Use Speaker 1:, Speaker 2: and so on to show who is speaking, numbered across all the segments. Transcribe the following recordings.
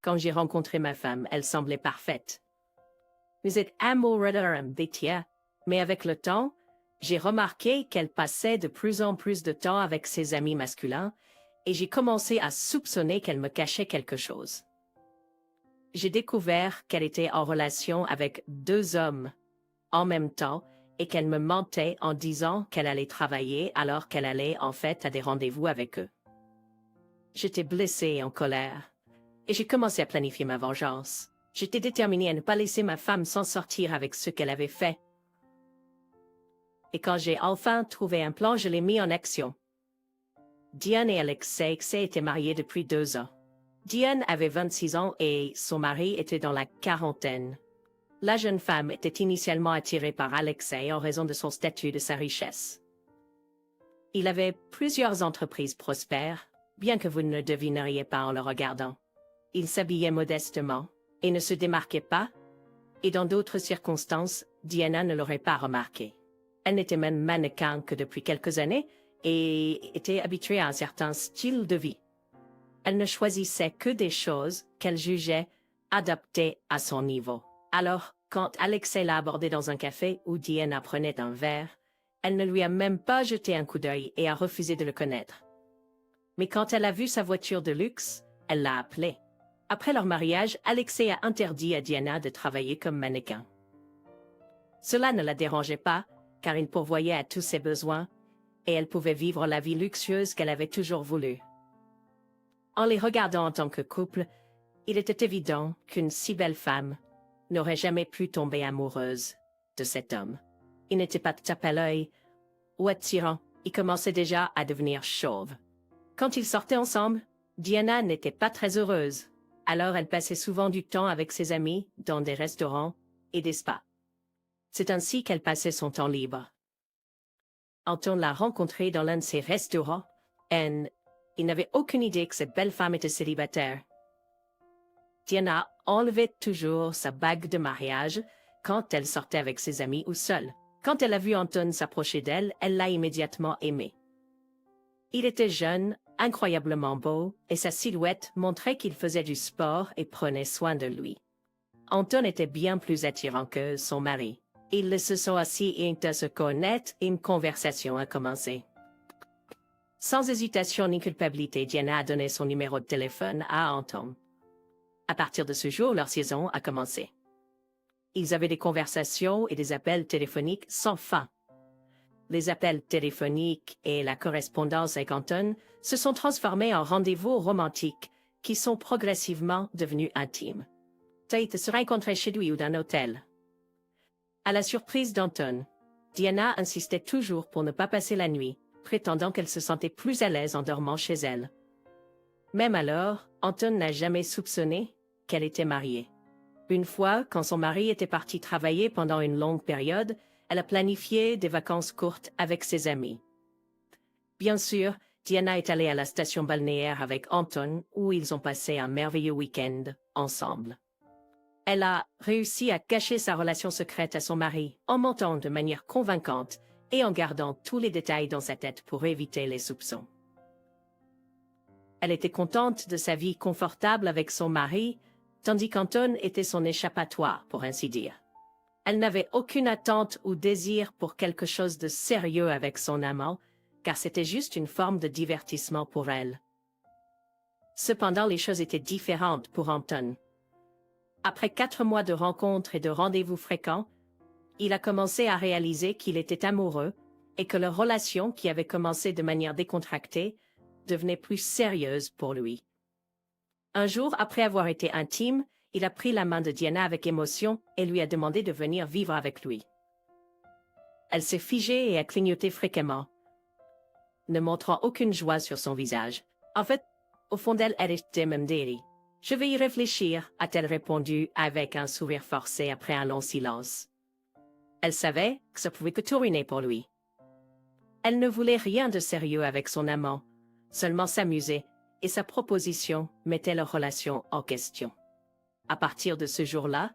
Speaker 1: Quand j'ai rencontré ma femme, elle semblait parfaite. Vous êtes amoureux d'Étienne, mais avec le temps, j'ai remarqué qu'elle passait de plus en plus de temps avec ses amis masculins et j'ai commencé à soupçonner qu'elle me cachait quelque chose. J'ai découvert qu'elle était en relation avec 2 hommes en même temps et qu'elle me mentait en disant qu'elle allait travailler alors qu'elle allait en fait à des rendez-vous avec eux. J'étais blessée et en colère et j'ai commencé à planifier ma vengeance. J'étais déterminée à ne pas laisser ma femme s'en sortir avec ce qu'elle avait fait. Et quand j'ai enfin trouvé un plan, je l'ai mis en action. Diane et Alexei étaient mariés depuis 2 ans. Diane avait 26 ans et son mari était dans la quarantaine. La jeune femme était initialement attirée par Alexei en raison de son statut et de sa richesse. Il avait plusieurs entreprises prospères, bien que vous ne le devineriez pas en le regardant. Il s'habillait modestement et ne se démarquait pas, et dans d'autres circonstances, Diana ne l'aurait pas remarqué. Elle n'était même mannequin que depuis quelques années et était habituée à un certain style de vie. Elle ne choisissait que des choses qu'elle jugeait adaptées à son niveau. Alors, quand Alexei l'a abordée dans un café où Diana prenait un verre, elle ne lui a même pas jeté un coup d'œil et a refusé de le connaître. Mais quand elle a vu sa voiture de luxe, elle l'a appelé. Après leur mariage, Alexei a interdit à Diana de travailler comme mannequin. Cela ne la dérangeait pas, car il pourvoyait à tous ses besoins, et elle pouvait vivre la vie luxueuse qu'elle avait toujours voulu. En les regardant en tant que couple, il était évident qu'une si belle femme n'aurait jamais pu tomber amoureuse de cet homme. Il n'était pas tape à l'œil ou attirant, il commençait déjà à devenir chauve. Quand ils sortaient ensemble, Diana n'était pas très heureuse, alors elle passait souvent du temps avec ses amis dans des restaurants et des spas. C'est ainsi qu'elle passait son temps libre. Anton l'a rencontrée dans l'un de ces restaurants, et il n'avait aucune idée que cette belle femme était célibataire. Diana enlevait toujours sa bague de mariage quand elle sortait avec ses amis ou seule. Quand elle a vu Anton s'approcher d'elle, elle l'a immédiatement aimé. Il était jeune, incroyablement beau, et sa silhouette montrait qu'il faisait du sport et prenait soin de lui. Anton était bien plus attirant que son mari. Ils se sont assis et à se connaître et une conversation a commencé. Sans hésitation ni culpabilité, Diana a donné son numéro de téléphone à Anton. À partir de ce jour, leur saison a commencé. Ils avaient des conversations et des appels téléphoniques sans fin. Les appels téléphoniques et la correspondance avec Anton se sont transformés en rendez-vous romantiques qui sont progressivement devenus intimes. Tate se rencontrait chez lui ou dans un hôtel. À la surprise d'Anton, Diana insistait toujours pour ne pas passer la nuit, prétendant qu'elle se sentait plus à l'aise en dormant chez elle. Même alors, Anton n'a jamais soupçonné qu'elle était mariée. Une fois, quand son mari était parti travailler pendant une longue période, elle a planifié des vacances courtes avec ses amis. Bien sûr, Diana est allée à la station balnéaire avec Anton, où ils ont passé un merveilleux week-end ensemble. Elle a réussi à cacher sa relation secrète à son mari en mentant de manière convaincante et en gardant tous les détails dans sa tête pour éviter les soupçons. Elle était contente de sa vie confortable avec son mari, tandis qu'Anton était son échappatoire, pour ainsi dire. Elle n'avait aucune attente ou désir pour quelque chose de sérieux avec son amant, car c'était juste une forme de divertissement pour elle. Cependant, les choses étaient différentes pour Anton. Après 4 mois de rencontres et de rendez-vous fréquents, il a commencé à réaliser qu'il était amoureux et que leur relation, qui avait commencé de manière décontractée, devenait plus sérieuse pour lui. Un jour, après avoir été intime, il a pris la main de Diana avec émotion et lui a demandé de venir vivre avec lui. Elle s'est figée et a clignoté fréquemment, ne montrant aucune joie sur son visage. En fait, au fond d'elle, elle était même délie. « Je vais y réfléchir », a-t-elle répondu avec un sourire forcé après un long silence. Elle savait que ça pouvait que tout ruiner pour lui. Elle ne voulait rien de sérieux avec son amant, seulement s'amuser, et sa proposition mettait leur relation en question. À partir de ce jour-là,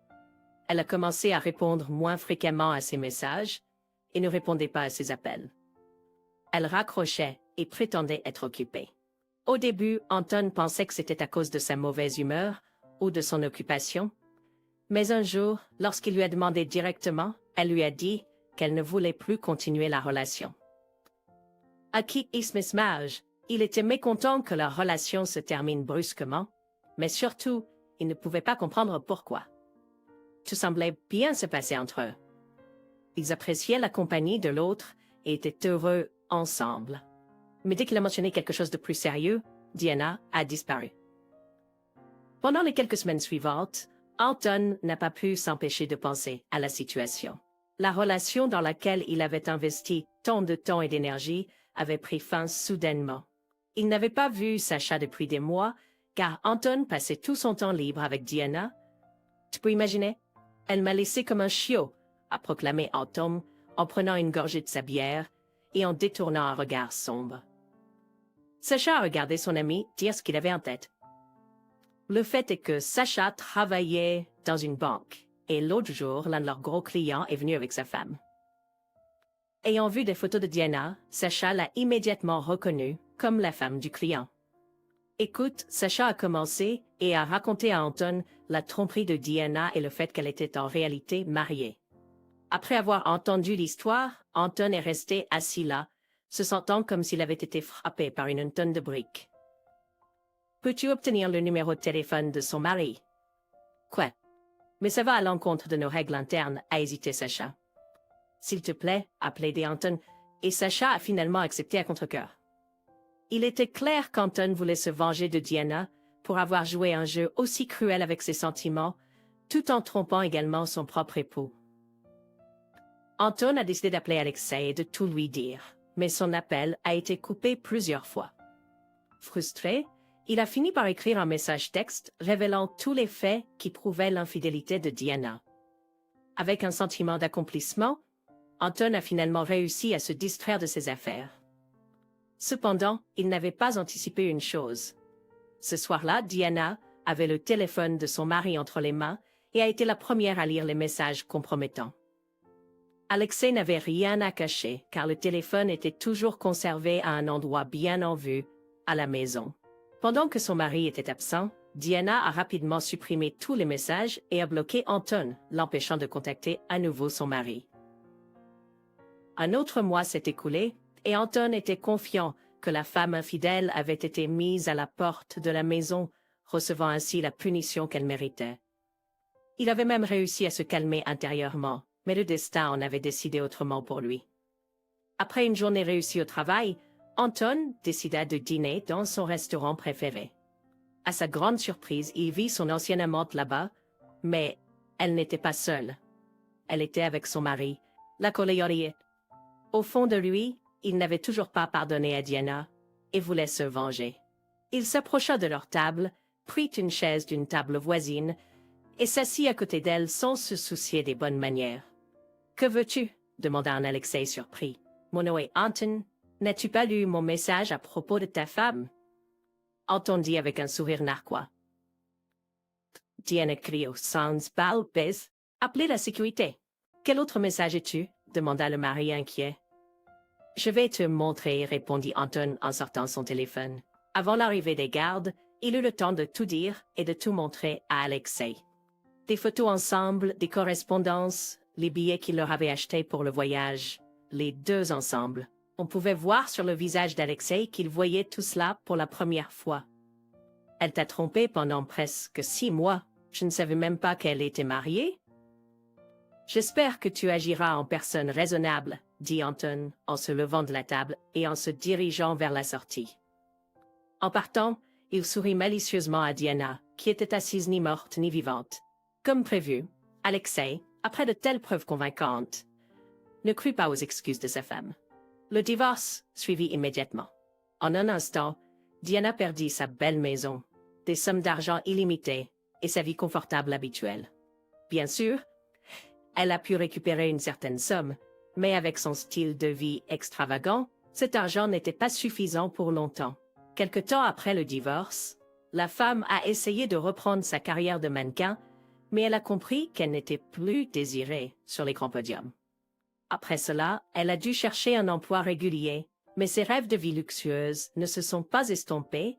Speaker 1: elle a commencé à répondre moins fréquemment à ses messages et ne répondait pas à ses appels. Elle raccrochait et prétendait être occupée. Au début, Anton pensait que c'était à cause de sa mauvaise humeur ou de son occupation. Mais un jour, lorsqu'il lui a demandé directement, elle lui a dit qu'elle ne voulait plus continuer la relation. À qui Ismismage, il était mécontent que leur relation se termine brusquement, mais surtout, il ne pouvait pas comprendre pourquoi. Tout semblait bien se passer entre eux. Ils appréciaient la compagnie de l'autre et étaient heureux ensemble. Mais dès qu'il a mentionné quelque chose de plus sérieux, Diana a disparu. Pendant les quelques semaines suivantes, Anton n'a pas pu s'empêcher de penser à la situation. La relation dans laquelle il avait investi tant de temps et d'énergie avait pris fin soudainement. Il n'avait pas vu Sacha depuis des mois, car Anton passait tout son temps libre avec Diana. Tu peux imaginer? Elle m'a laissé comme un chiot, a proclamé Anton en prenant une gorgée de sa bière et en détournant un regard sombre. Sacha a regardé son ami dire ce qu'il avait en tête. Le fait est que Sacha travaillait dans une banque, et l'autre jour, l'un de leurs gros clients est venu avec sa femme. Ayant vu des photos de Diana, Sacha l'a immédiatement reconnue comme la femme du client. Écoute, Sacha a commencé et a raconté à Anton la tromperie de Diana et le fait qu'elle était en réalité mariée. Après avoir entendu l'histoire, Anton est resté assis là, se sentant comme s'il avait été frappé par une tonne de briques. Peux-tu obtenir le numéro de téléphone de son mari? Quoi? Mais ça va à l'encontre de nos règles internes, a hésité Sacha. S'il te plaît, a plaidé Anton, et Sacha a finalement accepté à contre-cœur. Il était clair qu'Anton voulait se venger de Diana pour avoir joué un jeu aussi cruel avec ses sentiments, tout en trompant également son propre époux. Anton a décidé d'appeler Alexei et de tout lui dire, mais son appel a été coupé plusieurs fois. Frustré, il a fini par écrire un message texte révélant tous les faits qui prouvaient l'infidélité de Diana. Avec un sentiment d'accomplissement, Anton a finalement réussi à se distraire de ses affaires. Cependant, il n'avait pas anticipé une chose. Ce soir-là, Diana avait le téléphone de son mari entre les mains et a été la première à lire les messages compromettants. Alexei n'avait rien à cacher car le téléphone était toujours conservé à un endroit bien en vue, à la maison. Pendant que son mari était absent, Diana a rapidement supprimé tous les messages et a bloqué Anton, l'empêchant de contacter à nouveau son mari. Un autre mois s'est écoulé et Anton était confiant que la femme infidèle avait été mise à la porte de la maison, recevant ainsi la punition qu'elle méritait. Il avait même réussi à se calmer intérieurement, mais le destin en avait décidé autrement pour lui. Après une journée réussie au travail, Anton décida de dîner dans son restaurant préféré. À sa grande surprise, il vit son ancienne amante là-bas, mais elle n'était pas seule. Elle était avec son mari, la colérique. Au fond de lui, il n'avait toujours pas pardonné à Diana et voulait se venger. Il s'approcha de leur table, prit une chaise d'une table voisine et s'assit à côté d'elle sans se soucier des bonnes manières. « Que veux-tu » demanda un Alexei surpris. « Mon nom est Anton. N'as-tu pas lu mon message à propos de ta femme ?» Anton dit avec un sourire narquois. Diana cria sans balbes. « Appelez la sécurité. »« Quel autre message as-tu » demanda le mari inquiet. « Je vais te montrer, répondit Anton en sortant son téléphone. Avant l'arrivée des gardes, il eut le temps de tout dire et de tout montrer à Alexei. Des photos ensemble, des correspondances, les billets qu'il leur avait achetés pour le voyage, les deux ensemble. On pouvait voir sur le visage d'Alexei qu'il voyait tout cela pour la première fois. « Elle t'a trompé pendant presque 6 mois. Je ne savais même pas qu'elle était mariée. »« J'espère que tu agiras en personne raisonnable, » dit Anton en se levant de la table et en se dirigeant vers la sortie. En partant, il sourit malicieusement à Diana, qui était assise ni morte ni vivante. Comme prévu, Alexei, après de telles preuves convaincantes, ne crut pas aux excuses de sa femme. Le divorce suivit immédiatement. En un instant, Diana perdit sa belle maison, des sommes d'argent illimitées et sa vie confortable habituelle. Bien sûr, elle a pu récupérer une certaine somme, mais avec son style de vie extravagant, cet argent n'était pas suffisant pour longtemps. Quelque temps après le divorce, la femme a essayé de reprendre sa carrière de mannequin, mais elle a compris qu'elle n'était plus désirée sur les grands podiums. Après cela, elle a dû chercher un emploi régulier, mais ses rêves de vie luxueuse ne se sont pas estompés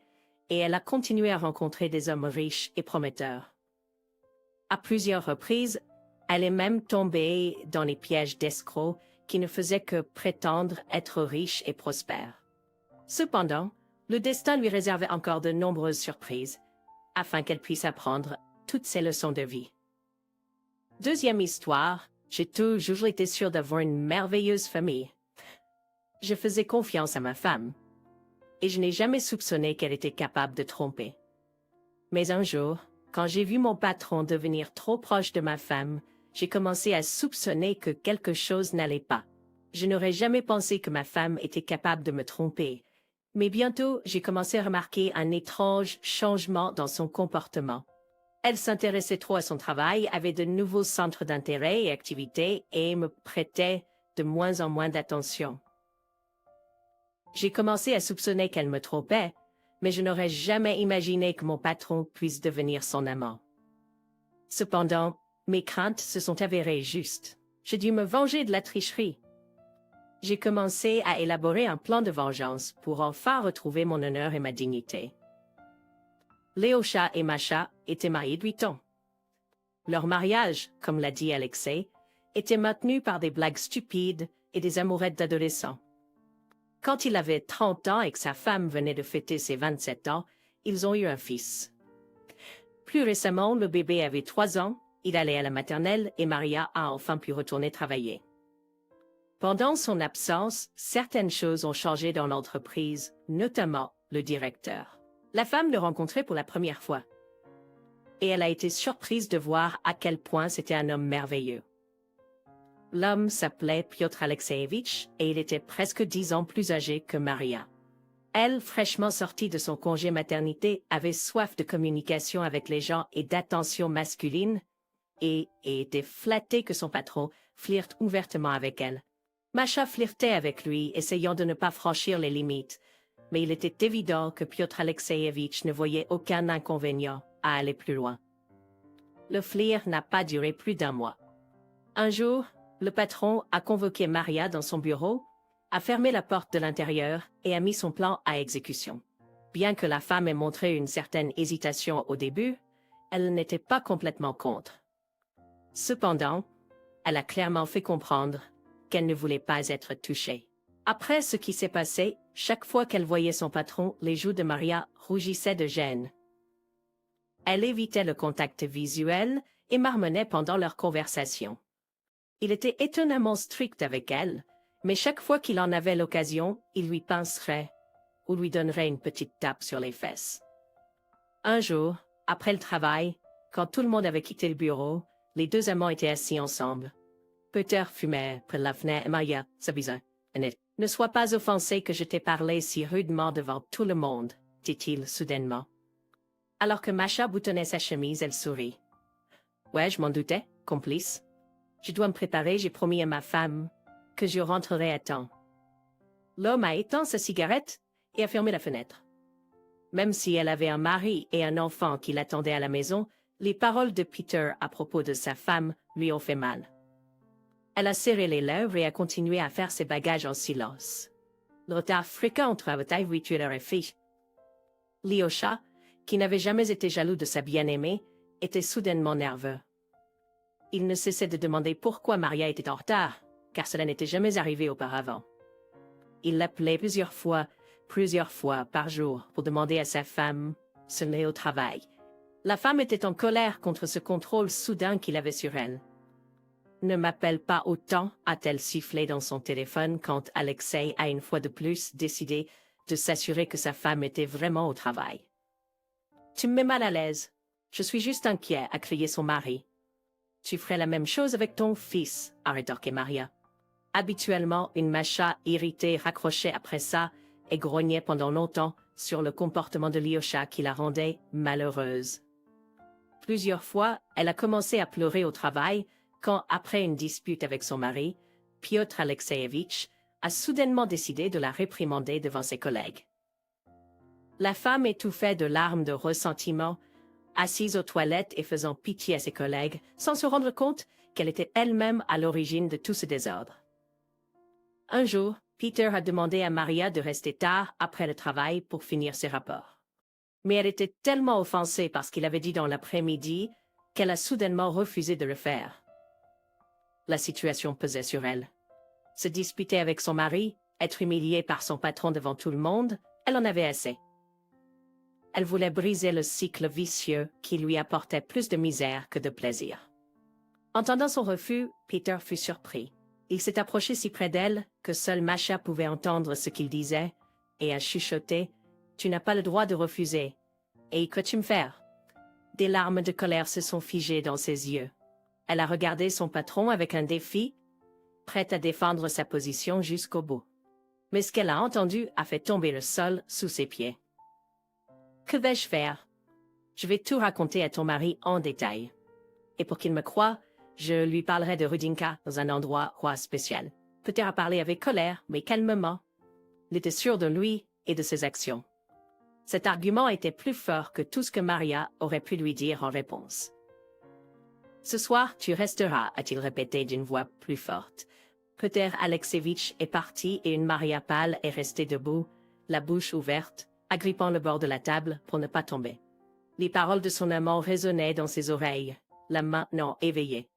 Speaker 1: et elle a continué à rencontrer des hommes riches et prometteurs. À plusieurs reprises, elle est même tombée dans les pièges d'escrocs qui ne faisaient que prétendre être riches et prospères. Cependant, le destin lui réservait encore de nombreuses surprises, afin qu'elle puisse apprendre toutes ses leçons de vie. Deuxième histoire, j'ai toujours été sûre d'avoir une merveilleuse famille. Je faisais confiance à ma femme, et je n'ai jamais soupçonné qu'elle était capable de tromper. Mais un jour, quand j'ai vu mon patron devenir trop proche de ma femme, j'ai commencé à soupçonner que quelque chose n'allait pas. Je n'aurais jamais pensé que ma femme était capable de me tromper, mais bientôt j'ai commencé à remarquer un étrange changement dans son comportement. Elle s'intéressait trop à son travail, avait de nouveaux centres d'intérêt et activités et me prêtait de moins en moins d'attention. J'ai commencé à soupçonner qu'elle me trompait, mais je n'aurais jamais imaginé que mon patron puisse devenir son amant. Cependant, mes craintes se sont avérées justes. J'ai dû me venger de la tricherie. J'ai commencé à élaborer un plan de vengeance pour enfin retrouver mon honneur et ma dignité. Léosha et Masha étaient mariés de 8 ans. Leur mariage, comme l'a dit Alexei, était maintenu par des blagues stupides et des amourettes d'adolescents. Quand il avait 30 ans et que sa femme venait de fêter ses 27 ans, ils ont eu un fils. Plus récemment, le bébé avait 3 ans, il allait à la maternelle et Maria a enfin pu retourner travailler. Pendant son absence, certaines choses ont changé dans l'entreprise, notamment le directeur. La femme le rencontrait pour la première fois. Et elle a été surprise de voir à quel point c'était un homme merveilleux. L'homme s'appelait Piotr Alexeevitch et il était presque 10 ans plus âgé que Maria. Elle, fraîchement sortie de son congé maternité, avait soif de communication avec les gens et d'attention masculine et était flattée que son patron flirte ouvertement avec elle. Masha flirtait avec lui, essayant de ne pas franchir les limites, mais il était évident que Piotr Alexeevitch ne voyait aucun inconvénient à aller plus loin. Le flirt n'a pas duré plus d'1 mois. Un jour, le patron a convoqué Maria dans son bureau, a fermé la porte de l'intérieur et a mis son plan à exécution. Bien que la femme ait montré une certaine hésitation au début, elle n'était pas complètement contre. Cependant, elle a clairement fait comprendre qu'elle ne voulait pas être touchée. Après ce qui s'est passé, chaque fois qu'elle voyait son patron, les joues de Maria rougissaient de gêne. Elle évitait le contact visuel et marmonnait pendant leur conversation. Il était étonnamment strict avec elle, mais chaque fois qu'il en avait l'occasion, il lui pincerait ou lui donnerait une petite tape sur les fesses. Un jour, après le travail, quand tout le monde avait quitté le bureau, les deux amants étaient assis ensemble. Peter fumait près de la fenêtre et Maria s'avisait. « Ne sois pas offensé que je t'ai parlé si rudement devant tout le monde, dit-il soudainement. Alors que Masha boutonnait sa chemise, elle sourit. « Ouais, je m'en doutais, complice. Je dois me préparer, j'ai promis à ma femme que je rentrerai à temps. » L'homme a éteint sa cigarette et a fermé la fenêtre. Même si elle avait un mari et un enfant qui l'attendaient à la maison, les paroles de Peter à propos de sa femme lui ont fait mal. Elle a serré les lèvres et a continué à faire ses bagages en silence. Le retard fréquent entre la voiture et fille. Lyosha, qui n'avait jamais été jaloux de sa bien-aimée, était soudainement nerveux. Il ne cessait de demander pourquoi Maria était en retard, car cela n'était jamais arrivé auparavant. Il l'appelait plusieurs fois par jour pour demander à sa femme se lever au travail. La femme était en colère contre ce contrôle soudain qu'il avait sur elle. « Ne m'appelle pas autant », a-t-elle sifflé dans son téléphone quand Alexei a une fois de plus décidé de s'assurer que sa femme était vraiment au travail. « Tu me mets mal à l'aise. Je suis juste inquiet », a crié son mari. « Tu ferais la même chose avec ton fils », a rétorqué Maria. Habituellement, une Masha irritée raccrochait après ça et grognait pendant longtemps sur le comportement de Lyosha qui la rendait malheureuse. Plusieurs fois, elle a commencé à pleurer au travail quand, après une dispute avec son mari, Piotr Alexeevitch a soudainement décidé de la réprimander devant ses collègues. La femme étouffait de larmes de ressentiment, assise aux toilettes et faisant pitié à ses collègues, sans se rendre compte qu'elle était elle-même à l'origine de tout ce désordre. Un jour, Peter a demandé à Maria de rester tard après le travail pour finir ses rapports. Mais elle était tellement offensée par ce qu'il avait dit dans l'après-midi qu'elle a soudainement refusé de le faire. La situation pesait sur elle. Se disputer avec son mari, être humiliée par son patron devant tout le monde, elle en avait assez. Elle voulait briser le cycle vicieux qui lui apportait plus de misère que de plaisir. Entendant son refus, Peter fut surpris. Il s'est approché si près d'elle que seule Masha pouvait entendre ce qu'il disait et a chuchoté « Tu n'as pas le droit de refuser. Et que tu me faire ?» Des larmes de colère se sont figées dans ses yeux. Elle a regardé son patron avec un défi, prête à défendre sa position jusqu'au bout. Mais ce qu'elle a entendu a fait tomber le sol sous ses pieds. « Que vais-je faire? Je vais tout raconter à ton mari en détail. Et pour qu'il me croie, je lui parlerai de Rudinka dans un endroit spécial. Peter a parlé avec colère, mais calmement. Il était sûr de lui et de ses actions. Cet argument était plus fort que tout ce que Maria aurait pu lui dire en réponse. « Ce soir, tu resteras, a-t-il répété d'une voix plus forte. Peter Alexeyevitch est parti et une Maria pâle est restée debout, la bouche ouverte, agrippant le bord de la table pour ne pas tomber. Les paroles de son amant résonnaient dans ses oreilles, la maintenant éveillée.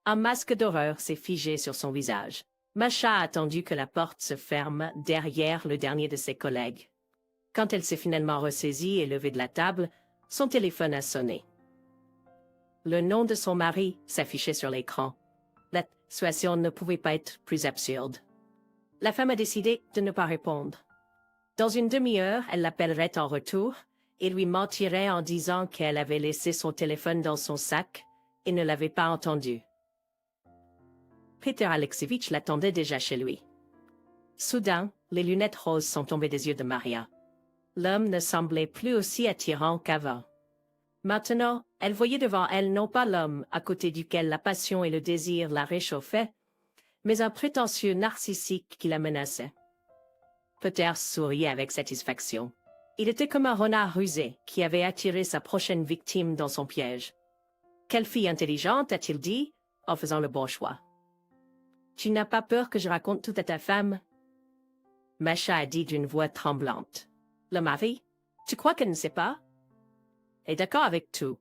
Speaker 1: Un masque d'horreur s'est figé sur son visage. Masha a attendu que la porte se ferme derrière le dernier de ses collègues. Quand elle s'est finalement ressaisie et levée de la table, son téléphone a sonné. Le nom de son mari s'affichait sur l'écran. La situation ne pouvait pas être plus absurde. La femme a décidé de ne pas répondre. Dans une demi-heure, elle l'appellerait en retour et lui mentirait en disant qu'elle avait laissé son téléphone dans son sac et ne l'avait pas entendu. Peter Alexeyevitch l'attendait déjà chez lui. Soudain, les lunettes roses sont tombées des yeux de Maria. L'homme ne semblait plus aussi attirant qu'avant. Maintenant, elle voyait devant elle non pas l'homme à côté duquel la passion et le désir la réchauffaient, mais un prétentieux narcissique qui la menaçait. Peter souriait avec satisfaction. Il était comme un renard rusé qui avait attiré sa prochaine victime dans son piège. « Quelle fille intelligente, a-t-il dit, en faisant le bon choix. « Tu n'as pas peur que je raconte tout à ta femme ?» Masha a dit d'une voix tremblante. « Le mari? Tu crois qu'elle ne sait pas? » « Est d'accord avec tout.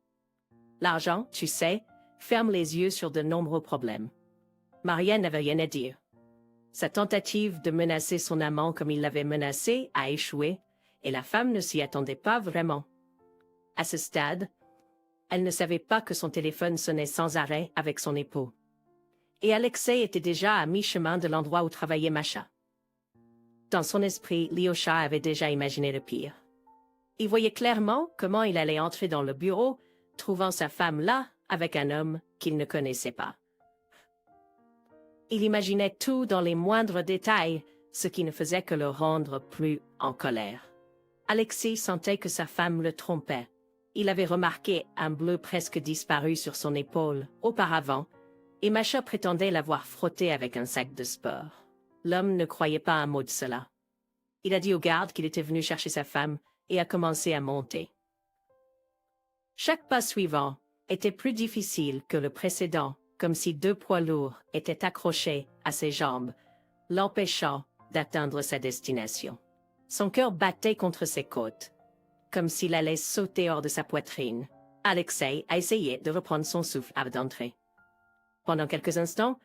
Speaker 1: L'argent, tu sais, ferme les yeux sur de nombreux problèmes. » Maria n'avait rien à dire. Sa tentative de menacer son amant comme il l'avait menacé a échoué, et la femme ne s'y attendait pas vraiment. À ce stade, elle ne savait pas que son téléphone sonnait sans arrêt avec son époux. Et Alexei était déjà à mi-chemin de l'endroit où travaillait Masha. Dans son esprit, Lyosha avait déjà imaginé le pire. Il voyait clairement comment il allait entrer dans le bureau, trouvant sa femme là avec un homme qu'il ne connaissait pas. Il imaginait tout dans les moindres détails, ce qui ne faisait que le rendre plus en colère. Alexei sentait que sa femme le trompait. Il avait remarqué un bleu presque disparu sur son épaule auparavant, et Masha prétendait l'avoir frotté avec un sac de sport. L'homme ne croyait pas un mot de cela. Il a dit aux gardes qu'il était venu chercher sa femme et a commencé à monter. Chaque pas suivant était plus difficile que le précédent, comme si deux poids lourds étaient accrochés à ses jambes, l'empêchant d'atteindre sa destination. Son cœur battait contre ses côtes, comme s'il allait sauter hors de sa poitrine. Alexei a essayé de reprendre son souffle avant d'entrer. Pendant quelques instants,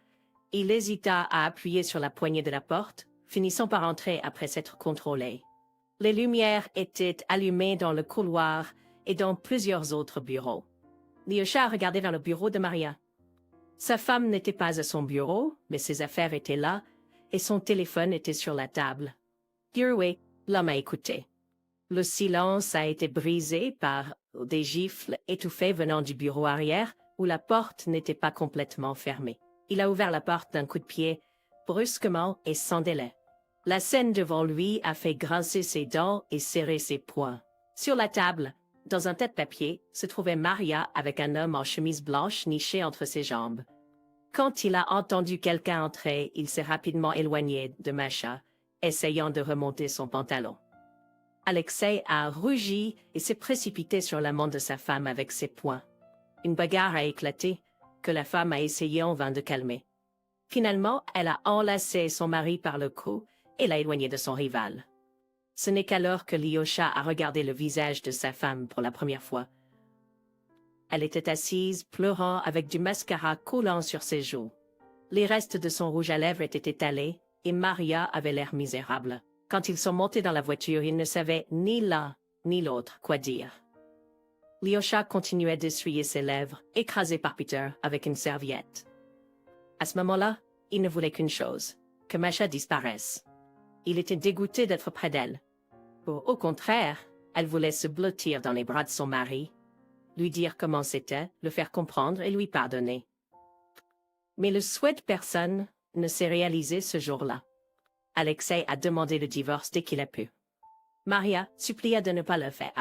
Speaker 1: il hésita à appuyer sur la poignée de la porte, finissant par entrer après s'être contrôlé. Les lumières étaient allumées dans le couloir et dans plusieurs autres bureaux. Lyosha regardait vers le bureau de Maria. Sa femme n'était pas à son bureau, mais ses affaires étaient là, et son téléphone était sur la table. Oui, l'homme a écouté. Le silence a été brisé par des gifles étouffées venant du bureau arrière, où la porte n'était pas complètement fermée. Il a ouvert la porte d'un coup de pied, brusquement et sans délai. La scène devant lui a fait grincer ses dents et serrer ses poings. Sur la table, dans un tête-papier, se trouvait Maria avec un homme en chemise blanche niché entre ses jambes. Quand il a entendu quelqu'un entrer, il s'est rapidement éloigné de Masha, essayant de remonter son pantalon. Alexei a rugi et s'est précipité sur l'amant de sa femme avec ses poings. Une bagarre a éclaté, que la femme a essayé en vain de calmer. Finalement, elle a enlacé son mari par le cou et l'a éloigné de son rival. Ce n'est qu'alors que Lyosha a regardé le visage de sa femme pour la première fois. Elle était assise, pleurant avec du mascara coulant sur ses joues. Les restes de son rouge à lèvres étaient étalés, et Maria avait l'air misérable. Quand ils sont montés dans la voiture, ils ne savaient ni l'un ni l'autre quoi dire. Lyosha continuait d'essuyer ses lèvres, écrasées par Peter, avec une serviette. À ce moment-là, il ne voulait qu'une chose, que Masha disparaisse. Il était dégoûté d'être près d'elle. Au contraire, elle voulait se blottir dans les bras de son mari, lui dire comment c'était, le faire comprendre et lui pardonner. Mais le souhait de personne ne s'est réalisé ce jour-là. Alexei a demandé le divorce dès qu'il a pu. Maria supplia de ne pas le faire.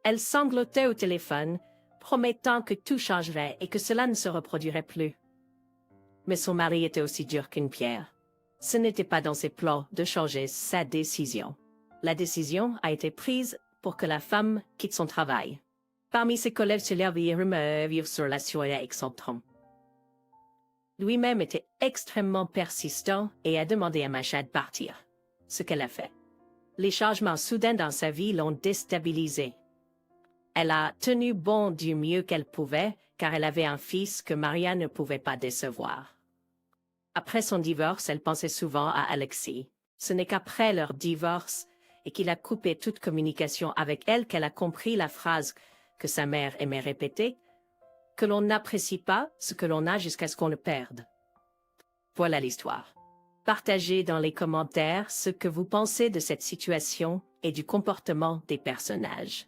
Speaker 1: Elle sanglotait au téléphone, promettant que tout changerait et que cela ne se reproduirait plus. Mais son mari était aussi dur qu'une pierre. Ce n'était pas dans ses plans de changer sa décision. La décision a été prise pour que la femme quitte son travail. Parmi ses collègues se levaient vivre sur la soirée avec son trompe. Lui-même était extrêmement persistant et a demandé à Masha de partir, ce qu'elle a fait. Les changements soudains dans sa vie l'ont déstabilisée. Elle a tenu bon du mieux qu'elle pouvait, car elle avait un fils que Maria ne pouvait pas décevoir. Après son divorce, elle pensait souvent à Alexei. Ce n'est qu'après leur divorce et qu'il a coupé toute communication avec elle qu'elle a compris la phrase que sa mère aimait répéter, que l'on n'apprécie pas ce que l'on a jusqu'à ce qu'on le perde. Voilà l'histoire. Partagez dans les commentaires ce que vous pensez de cette situation et du comportement des personnages.